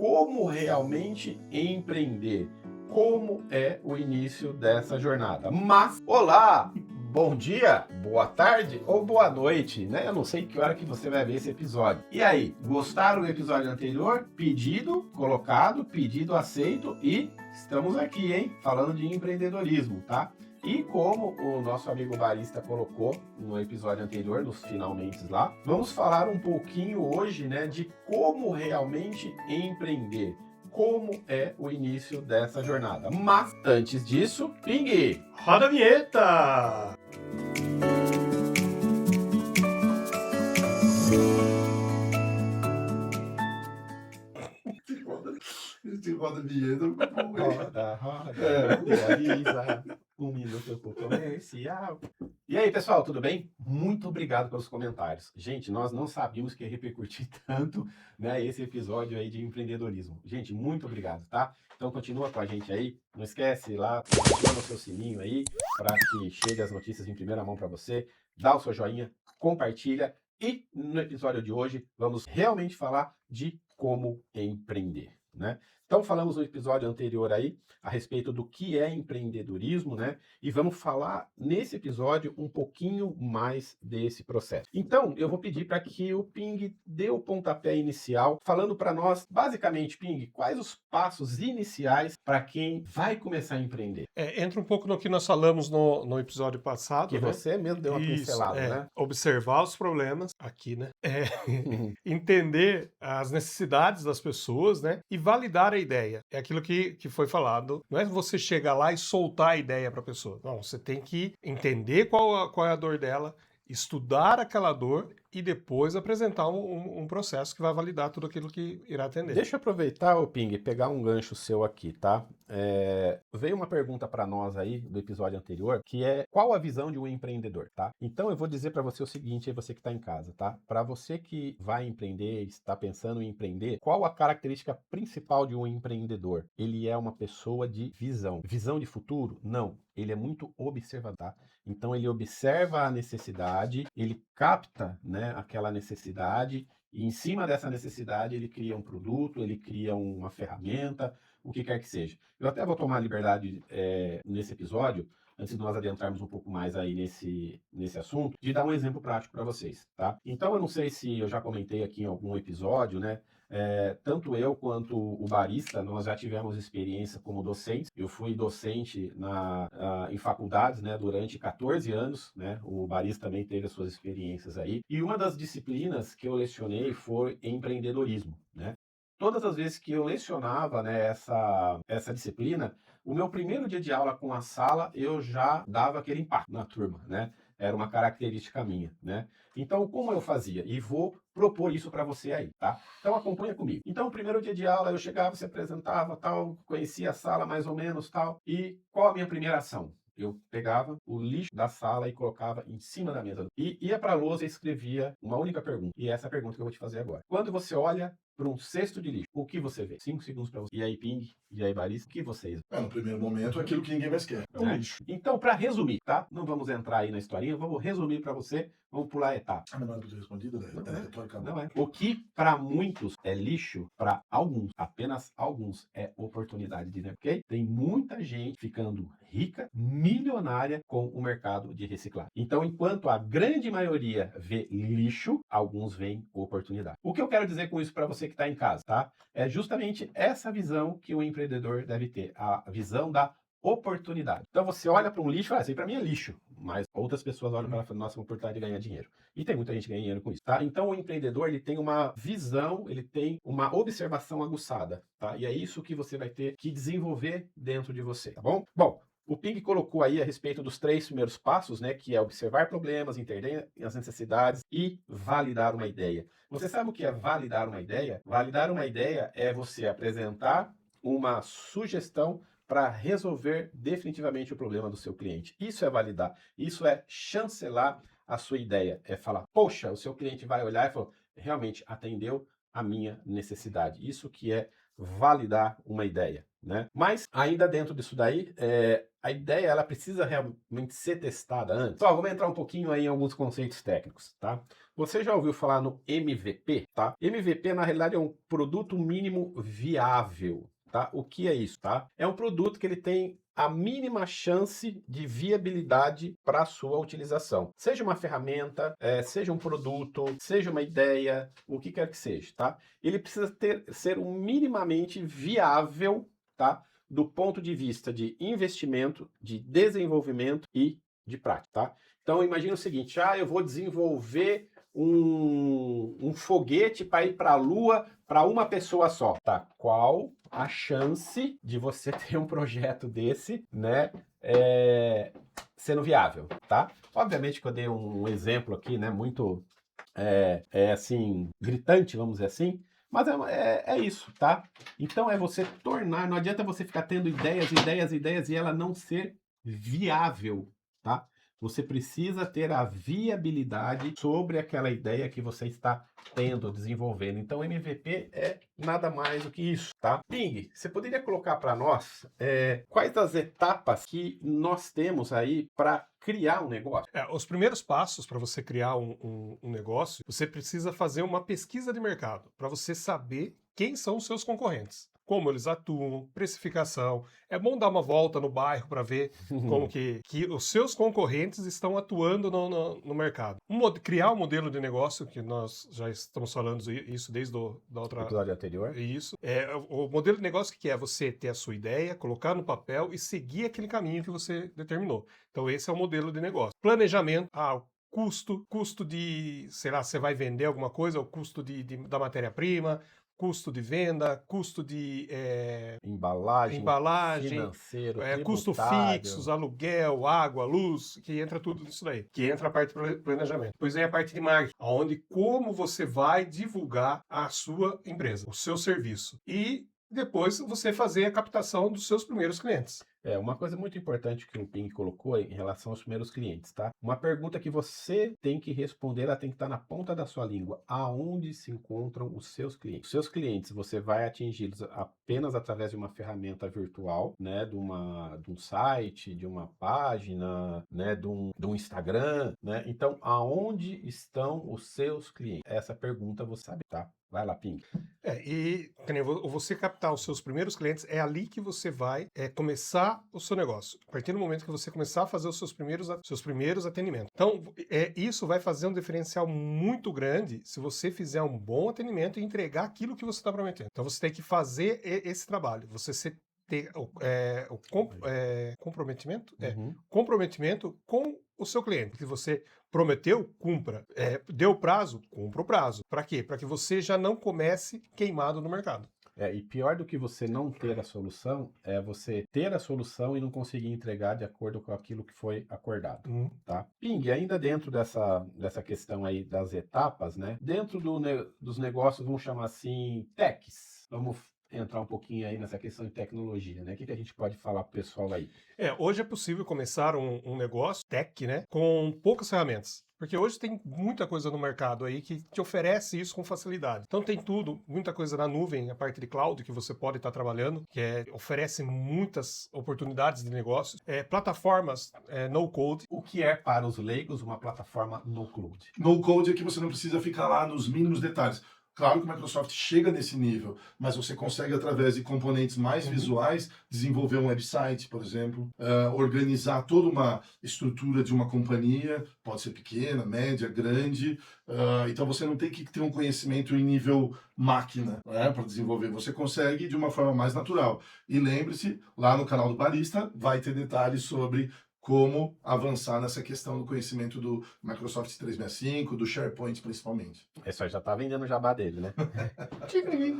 como realmente empreender, como é o início dessa jornada. Mas, olá, bom dia, boa tarde ou boa noite, né? Eu não sei que hora que você vai ver esse episódio. E aí, gostaram do episódio anterior? Pedido colocado, pedido aceito e estamos aqui, hein? Falando de empreendedorismo, tá? E como o nosso amigo barista colocou no episódio anterior, nos finalmente lá, vamos falar um pouquinho hoje, né, de como realmente empreender, como é o início dessa jornada. Mas, antes disso, Ping! Roda a vinheta! Esse roda vinheta. Roda, avisa, um minuto pro comercial. E aí, pessoal, tudo bem? Muito obrigado pelos comentários. Gente, nós não sabíamos que ia repercutir tanto, né, esse episódio aí de empreendedorismo. Gente, muito obrigado, tá? Então continua com a gente aí. Não esquece lá, ativa o seu sininho aí para que chegue as notícias em primeira mão para você. Dá o seu joinha, compartilha. E no episódio de hoje vamos realmente falar de como empreender, né? Então falamos no episódio anterior aí a respeito do que é empreendedorismo, né? E vamos falar nesse episódio um pouquinho mais desse processo. Então eu vou pedir para que o Ping dê o pontapé inicial, falando para nós, basicamente, Ping, quais os passos iniciais para quem vai começar a empreender. Entra um pouco no que nós falamos no episódio passado, Que né? você mesmo deu uma pincelada, né? Observar os problemas aqui, né? Entender as necessidades das pessoas, né? E validar a ideia. É aquilo que foi falado. Não é você chegar lá e soltar a ideia para a pessoa. Não, você tem que entender qual é a dor dela, estudar aquela dor e depois apresentar um processo que vai validar tudo aquilo que irá atender. Deixa eu aproveitar, o Ping, e pegar um gancho seu aqui, tá? Veio uma pergunta para nós aí do episódio anterior, que é qual a visão de um empreendedor, tá? Então eu vou dizer para você o seguinte, aí você que está em casa, tá? Para você que vai empreender, está pensando em empreender, qual a característica principal de um empreendedor? Ele é uma pessoa de visão. Visão de futuro? Não. Ele é muito observador, tá? Então ele observa a necessidade, ele capta, né, aquela necessidade e em cima dessa necessidade ele cria um produto, ele cria uma ferramenta, o que quer que seja. Eu até vou tomar a liberdade nesse episódio, antes de nós adentrarmos um pouco mais aí nesse assunto, de dar um exemplo prático para vocês, tá? Então eu não sei se eu já comentei aqui em algum episódio, né? Tanto eu quanto o barista, nós já tivemos experiência como docentes. Eu fui docente em faculdades, né, durante 14 anos, né? O barista também teve as suas experiências aí. E uma das disciplinas que eu lecionei foi empreendedorismo, né? Todas as vezes que eu lecionava, né, essa disciplina, o meu primeiro dia de aula com a sala, eu já dava aquele impacto na turma, né? Era uma característica minha, né? Então, como eu fazia? E vou propor isso para você aí, tá? Então, acompanha comigo. Então, o primeiro dia de aula, eu chegava, se apresentava, tal, conhecia a sala mais ou menos, tal. E qual a minha primeira ação? Eu pegava o lixo da sala e colocava em cima da mesa. E ia para a lousa e escrevia uma única pergunta. E essa é a pergunta que eu vou te fazer agora. Quando você olha para um cesto de lixo, o que você vê? 5 segundos para você. E aí, Ping, e aí, Barista, o que vocês veem? No primeiro momento, aquilo que ninguém mais quer. É um lixo. Então, para resumir, tá? Não vamos entrar aí na historinha, vamos resumir para você, vamos pular a etapa. A menor coisa respondida, né? Retórica. Não é. O que para muitos é lixo, para alguns, apenas alguns, é oportunidade de negócio, ok? Tem muita gente ficando rica, milionária com o mercado de reciclagem. Então, enquanto a grande maioria vê lixo, alguns veem oportunidade. O que eu quero dizer com isso para você que está em casa, tá? É justamente essa visão que o empreendedor deve ter, a visão da oportunidade. Então você olha para um lixo e fala, isso aí para mim é lixo, mas outras pessoas olham para ela e falam, nossa, uma oportunidade de ganhar dinheiro. E tem muita gente ganhando dinheiro com isso, tá? Então o empreendedor, ele tem uma visão, ele tem uma observação aguçada, tá? E é isso que você vai ter que desenvolver dentro de você, tá bom? Bom, o Ping colocou aí a respeito dos 3 primeiros passos, né, que é observar problemas, entender as necessidades e validar uma ideia. Você sabe o que é validar uma ideia? Validar uma ideia é você apresentar uma sugestão para resolver definitivamente o problema do seu cliente. Isso é validar, isso é chancelar a sua ideia, é falar, poxa, o seu cliente vai olhar e falar, realmente atendeu a minha necessidade. Isso que é validar uma ideia, né? Mas ainda dentro disso daí, a ideia ela precisa realmente ser testada antes. Só, vamos entrar um pouquinho aí em alguns conceitos técnicos, tá? Você já ouviu falar no MVP, tá? MVP, na realidade, é um produto mínimo viável, tá? O que é isso, tá? É um produto que ele tem a mínima chance de viabilidade para a sua utilização. Seja uma ferramenta, seja um produto, seja uma ideia, o que quer que seja, tá? Ele precisa ser um minimamente viável, tá? Do ponto de vista de investimento, de desenvolvimento e de prática, tá? Então imagina o seguinte, eu vou desenvolver um foguete para ir para a Lua para uma pessoa só, tá? Qual a chance de você ter um projeto desse, né, sendo viável, tá? Obviamente que eu dei um exemplo aqui, né, muito, assim, gritante, vamos dizer assim, mas é isso, tá? Então é você tornar, não adianta você ficar tendo ideias e ela não ser viável, tá? Você precisa ter a viabilidade sobre aquela ideia que você está tendo, desenvolvendo. Então, MVP é nada mais do que isso, tá? Ping, você poderia colocar para nós quais as etapas que nós temos aí para criar um negócio? Os primeiros passos para você criar um negócio, você precisa fazer uma pesquisa de mercado, para você saber quem são os seus concorrentes. Como eles atuam, precificação. É bom dar uma volta no bairro para ver como que os seus concorrentes estão atuando no mercado. Criar um modelo de negócio, que nós já estamos falando isso desde da outra... episódio anterior. Isso. O modelo de negócio que é você ter a sua ideia, colocar no papel e seguir aquele caminho que você determinou. Então esse é o modelo de negócio. Planejamento. Custo de, sei lá, você vai vender alguma coisa, o custo da matéria-prima, custo de venda, custo de embalagem, financeiro, custo fixos, aluguel, água, luz, que entra tudo nisso daí. Que entra a parte do planejamento. Depois vem a parte de marketing, onde como você vai divulgar a sua empresa, o seu serviço. E depois você fazer a captação dos seus primeiros clientes. Uma coisa muito importante que o Ping colocou em relação aos primeiros clientes, tá? Uma pergunta que você tem que responder, ela tem que estar na ponta da sua língua. Aonde se encontram os seus clientes? Os seus clientes, você vai atingi-los apenas através de uma ferramenta virtual, né? De um site, de uma página, né? De um Instagram, né? Então, aonde estão os seus clientes? Essa pergunta você sabe, tá? Vai lá, Ping. Você captar os seus primeiros clientes, é ali que você vai começar o seu negócio. A partir do momento que você começar a fazer os seus primeiros atendimentos. Então, isso vai fazer um diferencial muito grande se você fizer um bom atendimento e entregar aquilo que você está prometendo. Então, você tem que fazer esse trabalho. Você ter o comprometimento? Comprometimento com o seu cliente. Se você prometeu, cumpra. Deu prazo, cumpra o prazo. Para quê? Para que você já não comece queimado no mercado. E pior do que você não ter a solução, é você ter a solução e não conseguir entregar de acordo com aquilo que foi acordado, tá? Ping, ainda dentro dessa questão aí das etapas, né? Dentro dos negócios, vamos chamar assim, techs. Vamos entrar um pouquinho aí nessa questão de tecnologia, né? O que a gente pode falar pro pessoal aí? Hoje é possível começar um negócio tech, né? Com poucas ferramentas. Porque hoje tem muita coisa no mercado aí que te oferece isso com facilidade. Então tem muita coisa na nuvem, a parte de cloud que você pode estar trabalhando, que oferece muitas oportunidades de negócios. Plataformas no-code. O que é para os leigos uma plataforma no-code? No-code é que você não precisa ficar lá nos mínimos detalhes. Claro que o Microsoft chega nesse nível, mas você consegue, através de componentes mais visuais, desenvolver um website, por exemplo, organizar toda uma estrutura de uma companhia, pode ser pequena, média, grande, então você não tem que ter um conhecimento em nível máquina, né, para desenvolver, você consegue de uma forma mais natural. E lembre-se, lá no canal do Barista vai ter detalhes sobre como avançar nessa questão do conhecimento do Microsoft 365, do SharePoint principalmente. Isso aí já tá vendendo o jabá dele, né?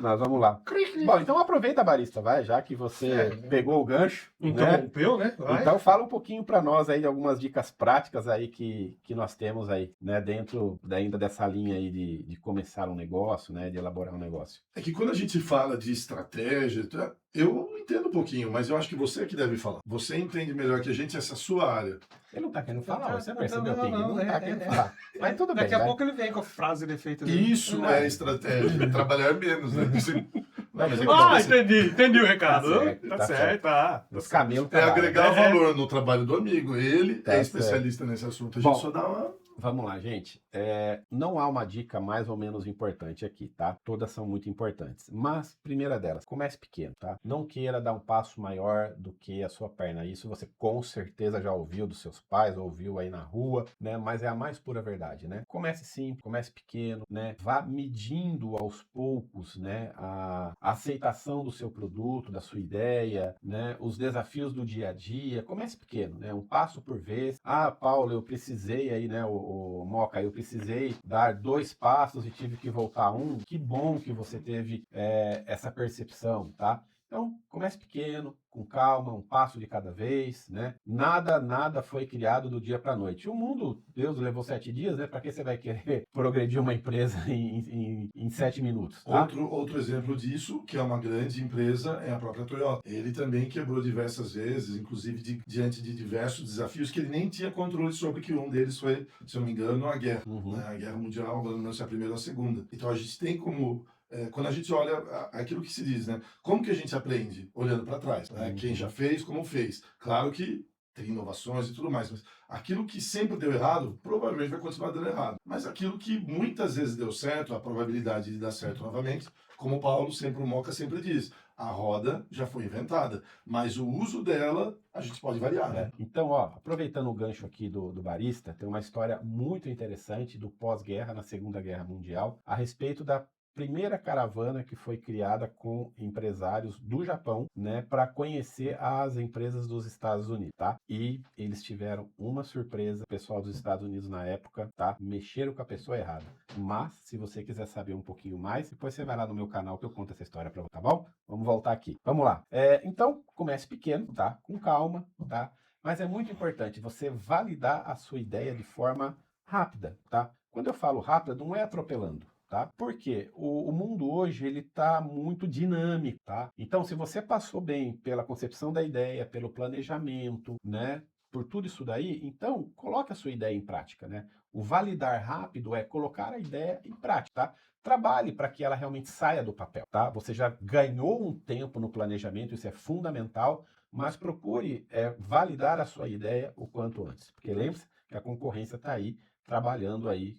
Mas vamos lá. Bom, então aproveita, Barista, vai, já que você pegou o gancho. Interrompeu, né? Então fala um pouquinho para nós aí de algumas dicas práticas aí que nós temos aí, né? Dentro ainda dessa linha aí de começar um negócio, né? De elaborar um negócio. É que quando a gente fala de estratégia, eu entendo um pouquinho, mas eu acho que você que deve falar. Você entende melhor que a gente essa sua área. Ele não tá querendo falar, você percebeu, Ping? Não tá querendo falar. Mas tudo bem. Daqui a pouco ele vem com a frase de efeito dele. Isso é estratégia. Trabalhar menos, né? Entendi o recado. Tá certo. Os camelos agregar valor no trabalho do amigo. Ele é especialista nesse assunto. A gente só dá uma... Vamos lá, gente. Não há uma dica mais ou menos importante aqui, tá? Todas são muito importantes. Mas, primeira delas, comece pequeno, tá? Não queira dar um passo maior do que a sua perna. Isso você com certeza já ouviu dos seus pais, ouviu aí na rua, né? Mas é a mais pura verdade, né? Comece simples, comece pequeno, né? Vá medindo aos poucos, né? A aceitação do seu produto, da sua ideia, né? Os desafios do dia a dia. Comece pequeno, né? Um passo por vez. Ah, Paulo, eu precisei aí, né? O Moca, eu precisei dar 2 passos e tive que voltar um. Que bom que você teve essa percepção, tá? Então, comece pequeno, com calma, um passo de cada vez, né? Nada foi criado do dia para a noite. O mundo, Deus levou 7 dias, né? Para que você vai querer progredir uma empresa em 7 minutos, tá? Outro exemplo disso, que é uma grande empresa, é a própria Toyota. Ele também quebrou diversas vezes, inclusive diante de diversos desafios que ele nem tinha controle sobre, que um deles foi, se eu não me engano, a guerra. Né? A Guerra Mundial, não sei a primeira ou a segunda. Então a gente tem como... quando a gente olha aquilo que se diz, né? Como que a gente aprende? Olhando para trás. Né? Quem já fez, como fez. Claro que tem inovações e tudo mais, mas aquilo que sempre deu errado, provavelmente vai continuar dando errado. Mas aquilo que muitas vezes deu certo, a probabilidade de dar certo novamente, como o Moca sempre diz, a roda já foi inventada, mas o uso dela a gente pode variar, né? Então, ó, aproveitando o gancho aqui do barista, tem uma história muito interessante do pós-guerra, na Segunda Guerra Mundial, a respeito da primeira caravana que foi criada com empresários do Japão, né, para conhecer as empresas dos Estados Unidos, tá? E eles tiveram uma surpresa, o pessoal dos Estados Unidos na época, tá? Mexeram com a pessoa errada. Mas, se você quiser saber um pouquinho mais, depois você vai lá no meu canal que eu conto essa história para você, tá bom? Vamos voltar aqui. Vamos lá. Então, comece pequeno, tá? Com calma, tá? Mas é muito importante você validar a sua ideia de forma rápida, tá? Quando eu falo rápida, não é atropelando. Tá? Porque o mundo hoje ele está muito dinâmico, tá? Então, se você passou bem pela concepção da ideia, pelo planejamento, né? Por tudo isso daí, então coloque a sua ideia em prática, né? O validar rápido é colocar a ideia em prática, tá? Trabalhe para que ela realmente saia do papel, tá? Você já ganhou um tempo no planejamento, isso é fundamental, mas procure validar a sua ideia o quanto antes, porque lembre-se que a concorrência está aí trabalhando aí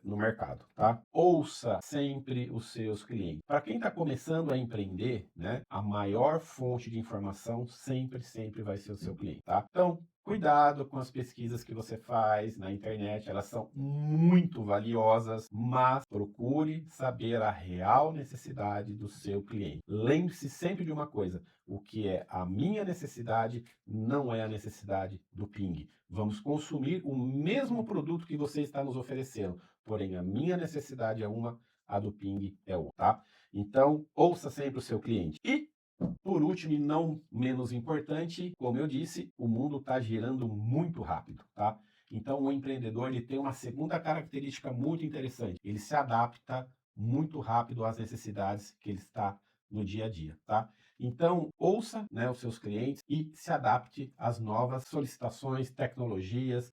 no mercado, tá? Ouça sempre os seus clientes. Para quem está começando a empreender, né, a maior fonte de informação sempre vai ser o seu cliente, tá? Então, cuidado com as pesquisas que você faz na internet, elas são muito valiosas, mas procure saber a real necessidade do seu cliente. Lembre-se sempre de uma coisa, o que é a minha necessidade não é a necessidade do Ping. Vamos consumir o mesmo produto que você está nos oferecendo, porém a minha necessidade é uma, a do Ping é outra, tá? Então, ouça sempre o seu cliente. E, por último e não menos importante, como eu disse, o mundo está girando muito rápido, tá? Então, o empreendedor ele tem uma segunda característica muito interessante. Ele se adapta muito rápido às necessidades que ele está no dia a dia, tá? Então, ouça, né, os seus clientes e se adapte às novas solicitações, tecnologias,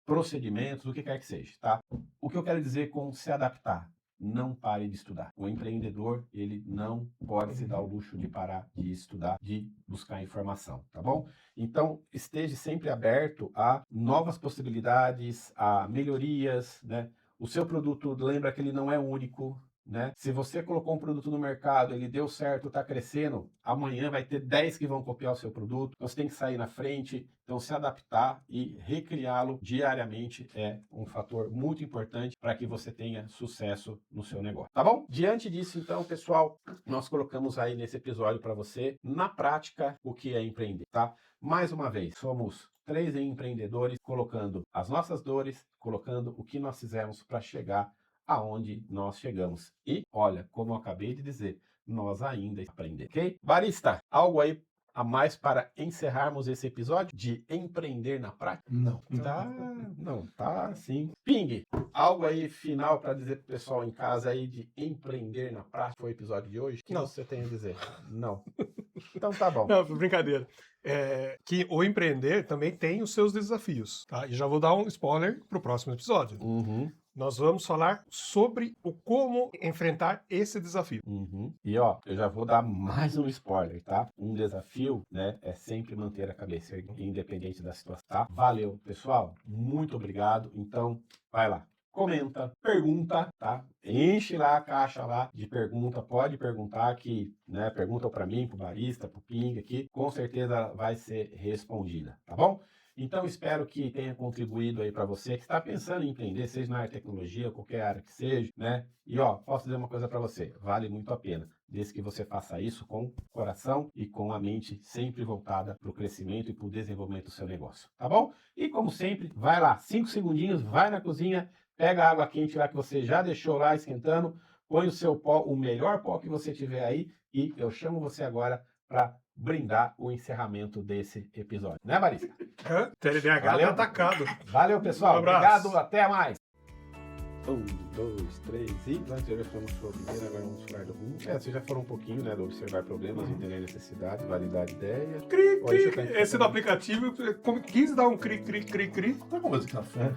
procedimentos, o que quer que seja, tá? O que eu quero dizer com se adaptar? Não pare de estudar. O empreendedor, ele não pode se dar o luxo de parar de estudar, de buscar informação, tá bom? Então, esteja sempre aberto a novas possibilidades, a melhorias, né? O seu produto, lembra que ele não é único, né? Se você colocou um produto no mercado, ele deu certo, está crescendo, amanhã vai ter 10 que vão copiar o seu produto. Então, você tem que sair na frente, então se adaptar e recriá-lo diariamente é um fator muito importante para que você tenha sucesso no seu negócio, tá bom? Diante disso, então, pessoal, nós colocamos aí nesse episódio para você, na prática, o que é empreender, tá? Mais uma vez, somos 3 empreendedores colocando as nossas dores, colocando o que nós fizemos para chegar aonde nós chegamos. E, olha, como eu acabei de dizer, nós ainda aprendemos, ok? Barista, algo aí a mais para encerrarmos esse episódio de empreender na prática? Não. Tá sim. Ping, algo aí final para dizer pro pessoal em casa aí de empreender na prática? Foi o episódio de hoje? O que Não. você tem a dizer? Não. Então tá bom. Não, brincadeira. Que o empreender também tem os seus desafios, tá? E já vou dar um spoiler pro próximo episódio. Uhum. nós vamos falar sobre o como enfrentar esse desafio. E ó, eu já vou dar mais um spoiler, tá? Um desafio, né, é sempre manter a cabeça independente da situação, tá? Valeu, pessoal. Muito obrigado. Então, vai lá. Comenta, pergunta, tá? Enche lá a caixa lá de pergunta, pode perguntar que, né, pergunta para mim, pro barista, pro Ping aqui, com certeza vai ser respondida, tá bom? Então espero que tenha contribuído aí para você que está pensando em empreender, seja na área de tecnologia, qualquer área que seja, né? E ó, posso dizer uma coisa para você, vale muito a pena, desde que você faça isso com coração e com a mente sempre voltada para o crescimento e para o desenvolvimento do seu negócio, tá bom? E como sempre, vai lá, 5 segundinhos, vai na cozinha, pega a água quente lá que você já deixou lá esquentando, põe o seu pó, o melhor pó que você tiver aí, e eu chamo você agora para brindar o encerramento desse episódio. Né, Marisa? TLDH Valeu. tá atacado. Valeu, pessoal. Um abraço. Obrigado, até mais. 1, 2, 3 e nós já falamos sobre o primeiro, agora vamos falar do rumo. Vocês já foram um pouquinho, né, do observar problemas, entender necessidades, validar ideias. Cri, Ó, isso eu cri. tenho que Esse do fazer. aplicativo, quis dar um cri, cri, cri, cri. Tá com gosto de café?